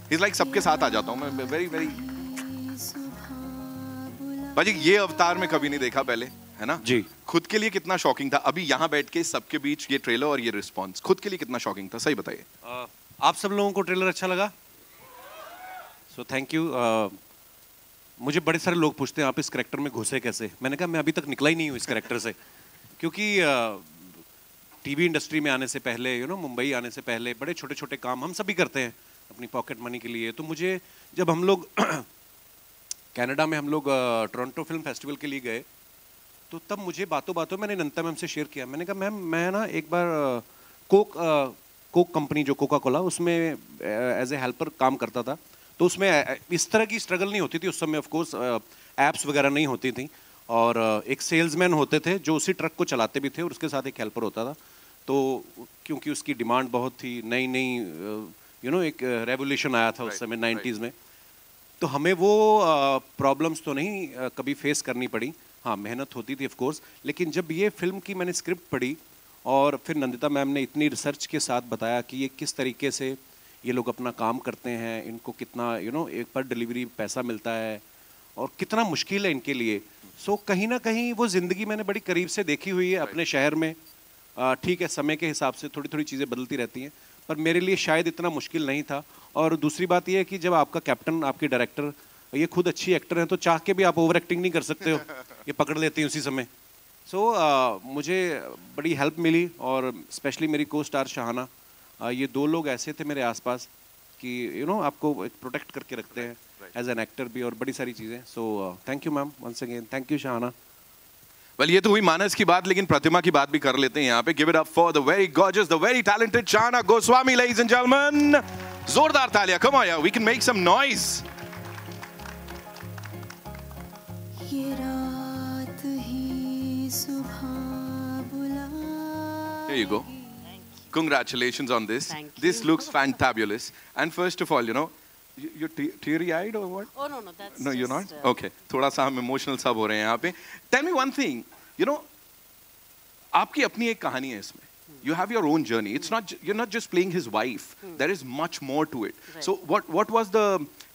He's like सबके साथ आ जाता हूँ मैं, very very। भाजी ये अवतार में कभी नहीं देखा पहले, है ना जी। खुद के लिए कितना शॉकिंग था अभी यहाँ बैठ के सबके बीच ये ट्रेलर और ये रिस्पॉन्स, खुद के लिए कितना शॉकिंग था, सही बताइए। आप सब लोगों को ट्रेलर अच्छा लगा? सो थैंक यू। मुझे बड़े सारे लोग पूछते हैं आप इस कैरेक्टर में घुसे कैसे। मैंने कहा मैं अभी तक निकला ही नहीं हूँ इस कैरेक्टर से, क्योंकि टीवी इंडस्ट्री में आने से पहले, मुंबई आने से पहले बड़े छोटे छोटे काम हम सभी करते हैं अपनी पॉकेट मनी के लिए। तो मुझे जब हम लोग कनाडा में हम लोग टोरंटो फिल्म फेस्टिवल के लिए गए, तो तब मुझे बातों बातों मैंने नंदिता मैम से शेयर किया। मैंने कहा मैम मैं ना एक बार कोक कंपनी जो कोका कोला, उसमें एज ए हेल्पर काम करता था। तो उसमें इस तरह की स्ट्रगल नहीं होती थी उस समय, ऑफ कोर्स ऐप्स वगैरह नहीं होती थी, और एक सेल्समैन होते थे जो उसी ट्रक को चलाते भी थे और उसके साथ एक हेल्पर होता था। तो क्योंकि उसकी डिमांड बहुत थी, नई नई एक रेवोल्यूशन आया था उस समय 90s में, तो हमें वो प्रॉब्लम्स तो नहीं कभी फेस करनी पड़ी। हाँ मेहनत होती थी ऑफ कोर्स, लेकिन जब ये फिल्म की मैंने स्क्रिप्ट पढ़ी और फिर नंदिता मैम ने इतनी रिसर्च के साथ बताया कि ये किस तरीके से ये लोग अपना काम करते हैं, इनको कितना एक पर डिलीवरी पैसा मिलता है और कितना मुश्किल है इनके लिए। सो कहीं ना कहीं वो ज़िंदगी मैंने बड़ी करीब से देखी हुई है अपने शहर में। ठीक है समय के हिसाब से थोड़ी थोड़ी चीज़ें बदलती रहती हैं, पर मेरे लिए शायद इतना मुश्किल नहीं था। और दूसरी बात यह है कि जब आपका कैप्टन, आपके डायरेक्टर ये खुद अच्छी एक्टर हैं, तो चाह के भी आप ओवर एक्टिंग नहीं कर सकते हो, ये पकड़ लेते हैं उसी समय। सो मुझे बड़ी हेल्प मिली, और स्पेशली मेरी को स्टार शाहाना, ये दो लोग ऐसे थे मेरे आसपास कि आपको प्रोटेक्ट करके रखते हैं एज एन एक्टर भी, और बड़ी सारी चीज़ें। So thank you ma'am, once again thank you Shahana. Well ये तो हुई मानस की बात, लेकिन प्रतिमा की बात भी कर लेते हैं यहाँ पे। Give it up for the very gorgeous, the very talented Shahana Goswami, ladies and gentleman. जोरदार तालियां, कम ऑन यार, we can make some noise. ये रात ही सुबह बुला। Here you go. Congratulations on this. This looks fantabulous. And first of all, you're teary-eyed or what? Oh no, that's no, you're not. Okay. थोड़ा सा हम emotional सब हो रहे हैं यहाँ पे. Tell me one thing. आपकी अपनी एक कहानी है इसमें. You have your own journey. It's not. You're not just playing his wife. There is much more to it. Right. So what was the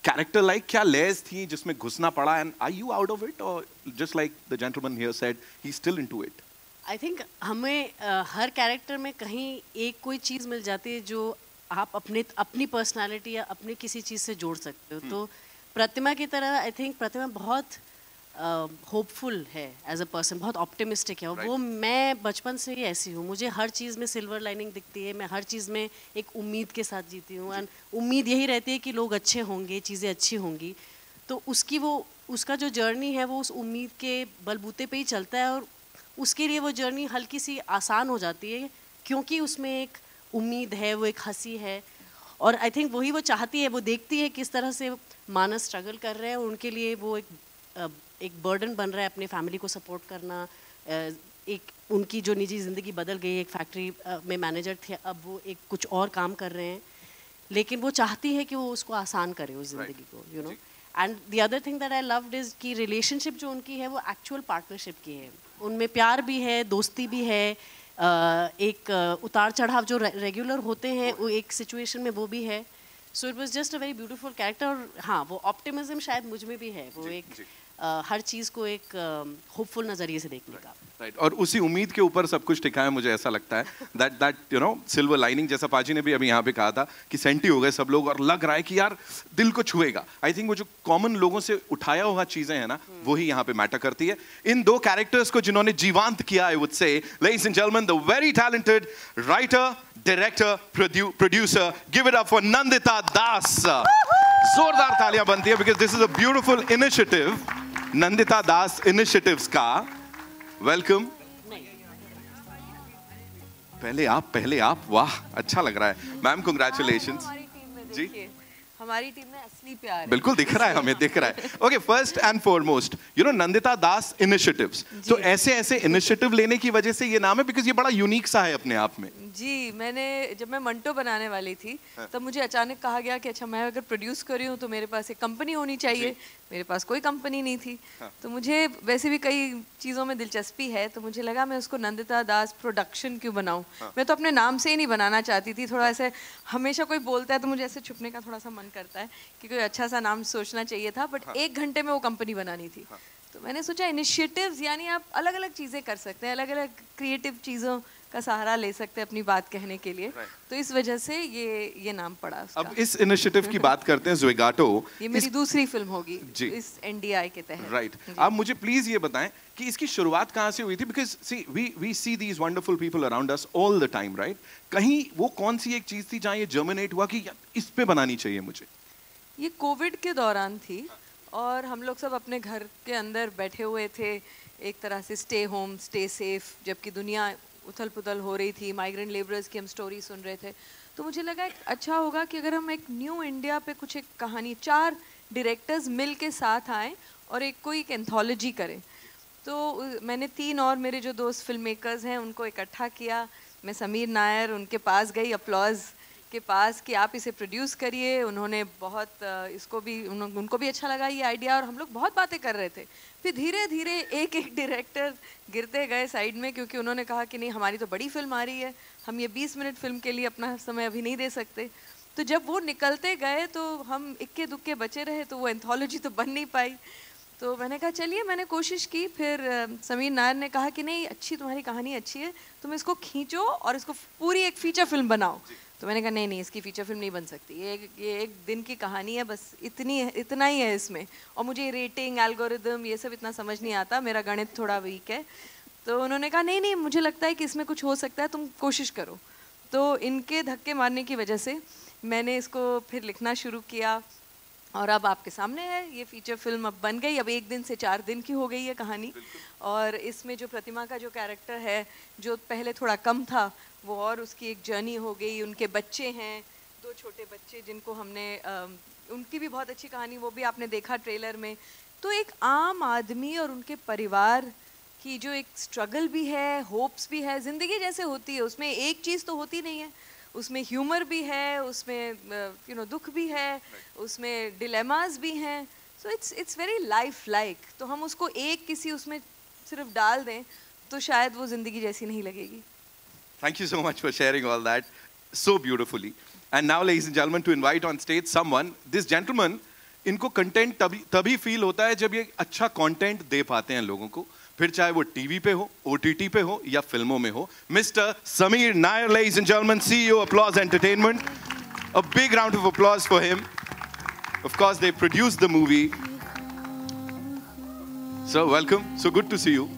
character like? क्या layers थी जिसमें घुसना पड़ा? And are you out of it, or just like the gentleman here said, he's still into it? I think हमें हर character में कहीं एक कोई चीज़ मिल जाती है जो आप अपनी पर्सनालिटी या अपनी किसी चीज़ से जोड़ सकते हो। तो प्रतिमा की तरह आई थिंक प्रतिमा बहुत होपफुल है एज अ पर्सन, बहुत ऑप्टिमिस्टिक है। वो मैं बचपन से ही ऐसी हूँ, मुझे हर चीज़ में सिल्वर लाइनिंग दिखती है, मैं हर चीज़ में एक उम्मीद के साथ जीती हूँ, एंड उम्मीद यही रहती है कि लोग अच्छे होंगे, चीज़ें अच्छी होंगी। तो उसका जो जर्नी है वो उस उम्मीद के बलबूते पे ही चलता है, और उसके लिए वो जर्नी हल्की सी आसान हो जाती है क्योंकि उसमें एक उम्मीद है, वो एक हंसी है। और आई थिंक वही वो चाहती है, वो देखती है किस तरह से मानस स्ट्रगल कर रहे हैं, और उनके लिए वो एक बर्डन बन रहा है अपने फैमिली को सपोर्ट करना। एक उनकी जो निजी ज़िंदगी बदल गई, एक फैक्ट्री में मैनेजर थे, अब वो एक कुछ और काम कर रहे हैं, लेकिन वो चाहती है कि वो उसको आसान करे उस ज़िंदगी को, and the other thing that I loved is कि रिलेशनशिप जो उनकी है वो एक्चुअल पार्टनरशिप की है। उनमें प्यार भी है, दोस्ती भी है, एक उतार चढ़ाव जो रेगुलर होते हैं वो एक सिचुएशन में वो भी है। So it was just a very beautiful character. और हाँ, वो ऑप्टिमिज्म शायद मुझ में भी है, वो एक हर चीज़ को एक होपफुल नज़रिए से देखने का। राइट, और उसी उम्मीद के ऊपर सब कुछ टिका है, मुझे ऐसा लगता है दैट सिल्वर लाइनिंग, जैसा पाजी ने भी अभी यहाँ पे कहा था कि सेंटी हो गए सब लोग, और लग रहा है कि यार दिल को छुएगा। आई थिंक वो जो कॉमन लोगों से उठाया हुआ चीजें हैं ना, वही यहाँ पे मैटर करती है। इन दो कैरेक्टर्स को जिन्होंने जीवांत किया, I would say, ladies and gentleman, the very talented writer, director, producer, give it up for Nandita Das. जोरदार तालियां बनती है, because this is a beautiful initiative, Nandita Das initiatives का। वेलकम। पहले आप, वाह अच्छा लग रहा है मैम, कांग्रेचुलेशंस जी। हमारी टीम में असली प्यार है। बिल्कुल दिख रहा है, हमें दिख रहा है। Okay, first and foremost Nandita Das initiatives, तो ऐसे इनिशिएटिव लेने की वजह से ये नाम है, बिकॉज ये बड़ा यूनिक सा है अपने आप में। जी, जब मैं मंटो बनाने वाली थी तब मुझे अचानक कहा गया कि अच्छा मैं अगर प्रोड्यूस कर रही हूँ तो मेरे पास एक कंपनी होनी चाहिए। मेरे पास कोई कंपनी नहीं थी। तो मुझे वैसे भी कई चीज़ों में दिलचस्पी है, तो मुझे लगा मैं उसको नंदिता दास प्रोडक्शन क्यों बनाऊँ। मैं तो अपने नाम से ही नहीं बनाना चाहती थी, थोड़ा ऐसे हमेशा कोई बोलता है तो मुझे ऐसे छुपने का थोड़ा सा मन डिपेंड करता है कि कोई अच्छा सा नाम सोचना चाहिए था, बट 1 घंटे में वो कंपनी बनानी थी। तो मैंने सोचा इनिशिएटिव्स, यानी आप अलग अलग चीज़ें कर सकते हैं, अलग अलग क्रिएटिव चीज़ों का सहारा ले सकते हैं अपनी बात कहने के लिए। तो इस वजह से ये नाम पड़ा उसका। अब इस इनिशिएटिव की बात करते हैं, ज़ोगाटो। ये मेरी दूसरी फिल्म होगी इस NDI के तहत। राइट, आप मुझे प्लीज ये बताएं कि इसकी शुरुआत कहाँ से हुई थी? Because see we see these wonderful people around us all the time, right? कहीं वो कौन सी एक चीज थी जहाँ ये जर्मिनेट हुआ कि इस पे बनानी चाहिए मुझे? ये कोविड के दौरान थी और हम लोग सब अपने घर के अंदर बैठे हुए थे, एक तरह से स्टे होम स्टे सेफ, जबकि दुनिया उथल पुथल हो रही थी, माइग्रेंट लेबरर्स की हम स्टोरी सुन रहे थे। तो मुझे लगा अच्छा होगा कि अगर हम एक न्यू इंडिया पे कुछ एक कहानी, 4 डायरेक्टर्स मिल के साथ आएँ और कोई एक एंथोलॉजी करें। तो मैंने 3 और मेरे जो दोस्त फिल्म मेकर्स हैं उनको इकट्ठा किया। मैं समीर नायर उनके पास गई, अपलॉज के पास, कि आप इसे प्रोड्यूस करिए। उन्होंने बहुत इसको भी उनको भी अच्छा लगा ये आइडिया, और हम लोग बहुत बातें कर रहे थे। फिर धीरे धीरे एक एक डायरेक्टर गिरते गए साइड में, क्योंकि उन्होंने कहा कि नहीं, हमारी तो बड़ी फिल्म आ रही है, हम ये 20 मिनट फिल्म के लिए अपना समय अभी नहीं दे सकते। तो जब वो निकलते गए तो हम इक्के दुक्के बचे रहे, तो वो एंथोलॉजी तो बन नहीं पाई। तो मैंने कहा चलिए, मैंने कोशिश की। फिर समीर नायर ने कहा कि नहीं, अच्छी तुम्हारी कहानी अच्छी है, तुम इसको खींचो और इसको पूरी एक फीचर फिल्म बनाओ। तो मैंने कहा नहीं, इसकी फीचर फिल्म नहीं बन सकती, ये एक दिन की कहानी है, बस इतना ही है इसमें। और मुझे रेटिंग, एल्गोरिदम, ये सब इतना समझ नहीं आता, मेरा गणित थोड़ा वीक है। तो उन्होंने कहा नहीं, मुझे लगता है कि इसमें कुछ हो सकता है, तुम कोशिश करो। तो इनके धक्के मारने की वजह से मैंने इसको फिर लिखना शुरू किया, और अब आपके सामने है ये फीचर फिल्म। अब बन गई, अब 1 दिन से 4 दिन की हो गई है कहानी। और इसमें जो प्रतिमा का जो कैरेक्टर है, जो पहले थोड़ा कम था, वो और उसकी एक जर्नी हो गई। उनके बच्चे हैं, 2 छोटे बच्चे, जिनको हमने उनकी भी बहुत अच्छी कहानी, वो भी आपने देखा ट्रेलर में। तो एक आम आदमी और उनके परिवार की जो एक स्ट्रगल भी है, होप्स भी है, ज़िंदगी जैसे होती है, उसमें एक चीज़ तो होती नहीं है, उसमें ह्यूमर भी है, उसमें दुख भी है, उसमें डिलेमास भी हैं। So it's very life like. तो हम उसको एक किसी उसमें सिर्फ डाल दें तो शायद वो ज़िंदगी जैसी नहीं लगेगी। Thank you so much for sharing all that so beautifully. And now, ladies and gentlemen, to invite on stage someone, this gentleman, इनको कंटेंट तभी फील होता है जब ये अच्छा कंटेंट दे पाते हैं लोगों को, फिर चाहे वो टीवी पे हो, OTT पे हो या फिल्मों में हो। Mister Sameer Nair, ladies and gentlemen, CEO Applause Entertainment. A big round of applause for him. Of course, they produced the movie. So welcome. So good to see you.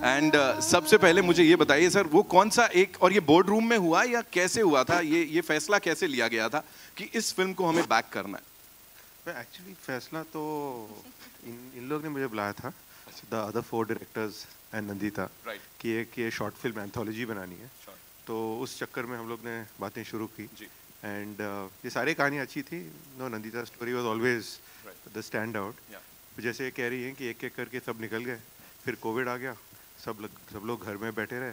And सबसे पहले मुझे ये बताइए सर, वो कौन सा एक, और ये बोर्ड रूम में हुआ या कैसे हुआ था, ये फैसला कैसे लिया गया था कि इस फिल्म को हमें बैक करना है? एक्चुअली फैसला तो इन लोग ने मुझे बुलाया था, the other 4 directors and Nandita, कि एक ये शॉर्ट फिल्म एंथोलॉजी बनानी है। तो उस चक्कर में हम लोग ने बातें शुरू की। एंड ये सारी कहानी अच्छी थी। No, Nandita story was always the stand out. जैसे कह रही हैं कि एक एक करके सब निकल गए, फिर कोविड आ गया, सब लोग घर में बैठे रहे,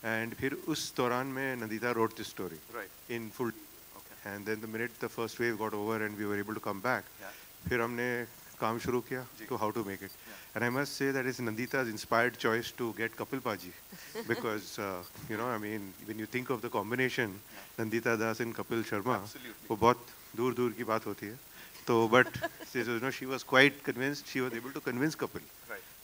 एंड फिर उस दौरान में Nandita wrote this story in full, and then the minute the first wave got over and we were able to come back, फिर हमने काम शुरू किया to how to make it. And I must say that it's Nandita's inspired choice to get Kapil Paji, because I mean, when you think of the combination Nandita Das and Kapil Sharma, वो बहुत दूर की बात होती है। तो but she was quite convinced, she was able to convince Kapil.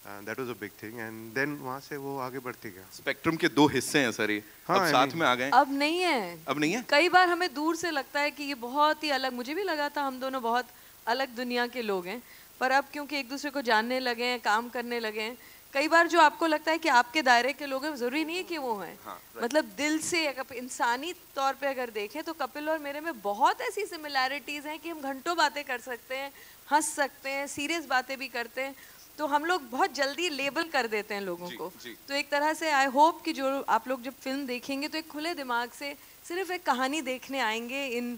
And that was a big thing, and then वहाँ से वो आगे बढ़ती गया। स्पेक्ट्रम के 2 हिस्से हैं सर, ये अब साथ में आ गए। अब नहीं है। कई बार हमें दूर से लगता है कि ये बहुत ही अलग, मुझे भी लगा था हम दोनों बहुत अलग दुनिया के लोग हैं, पर अब क्योंकि एक दूसरे को जानने लगे हैं, काम करने लगे हैं, कई बार जो आपको लगता है कि आपके दायरे के लोग हैं, जरूरी नहीं है कि वो हैं। मतलब दिल से, अगर इंसानी तौर पे अगर देखें तो कपिल और मेरे में बहुत ऐसी सिमिलैरिटीज हैं कि हम घंटों बातें कर सकते हैं, हंस सकते हैं, सीरियस बातें भी करते हैं। तो हम लोग बहुत जल्दी लेबल कर देते हैं लोगों को। तो एक तरह से आई होप कि जो आप लोग जब फिल्म देखेंगे तो एक खुले दिमाग से सिर्फ एक कहानी देखने आएंगे इन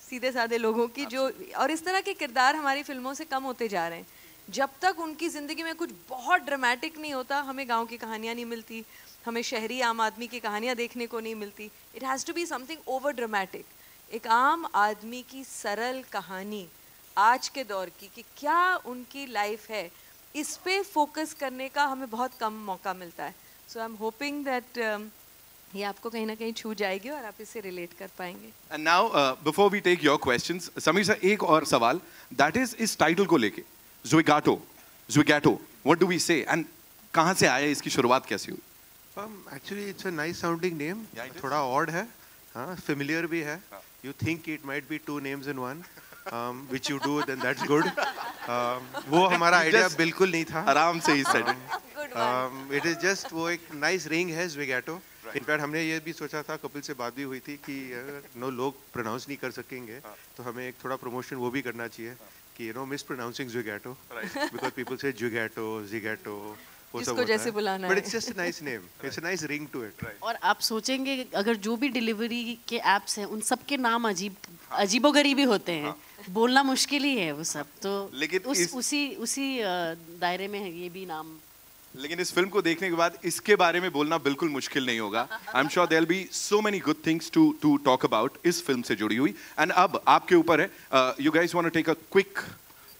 सीधे साधे लोगों की, जो और इस तरह के किरदार हमारी फिल्मों से कम होते जा रहे हैं। जब तक उनकी ज़िंदगी में कुछ बहुत ड्रामेटिक नहीं होता, हमें गांव की कहानियाँ नहीं मिलती, हमें शहरी आम आदमी की कहानियाँ देखने को नहीं मिलती। It has to be something over dramatic, एक आम आदमी की सरल कहानी आज के दौर की, कि क्या उनकी लाइफ है, इस पे फोकस करने का हमें बहुत कम मौका मिलता है। सो आई एम होपिंग दैट ये आपको कहीं ना कहीं छू जाएगी और आप इससे रिलेट कर पाएंगे। And now before we take your questions, Sameer sir एक और सवाल, दैट इज इस टाइटल को लेके, Zwigato, what do we say and कहाँ से आया, इसकी शुरुआत कैसे हुई? Actually it's a nice sounding name. थोड़ा odd है, हाँ, familiar भी है. You think it might be two names in one, which you do, then that's good. वो हमारा आइडिया बिल्कुल नहीं था. आराम से ही सेट. It is just वो एक nice ring है Zwigato. इनफैक्ट हमने ये भी सोचा था, कपिल से बात भी हुई थी कि नो लोग प्रोनाउंस नहीं कर सकेंगे, तो हमें एक थोड़ा प्रमोशन वो भी करना चाहिए कि you know mispronouncing Zwigato, because people say Zwigato, Zigato, जिसको जैसे बुलाना है, but it's just a nice name, it's a nice ring to it. और आप सोचेंगे अगर जो भी डिलीवरी के एप्स हैं उन सब के नाम अजीबोगरीबी होते हैं, बोलना मुश्किल ही है वो सब, तो लेकिन उसी दायरे में है ये भी नाम. लेकिन इस फिल्म को देखने के बाद इसके बारे में बोलना बिल्कुल मुश्किल नहीं होगा. I am sure there will be so many good things to talk about इस फिल्म से जुड़ी हुई. एंड अब आपके ऊपर है, you guys want to take a quick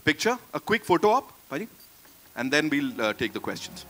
picture, a quick photo op भाई, and then we'll take the questions.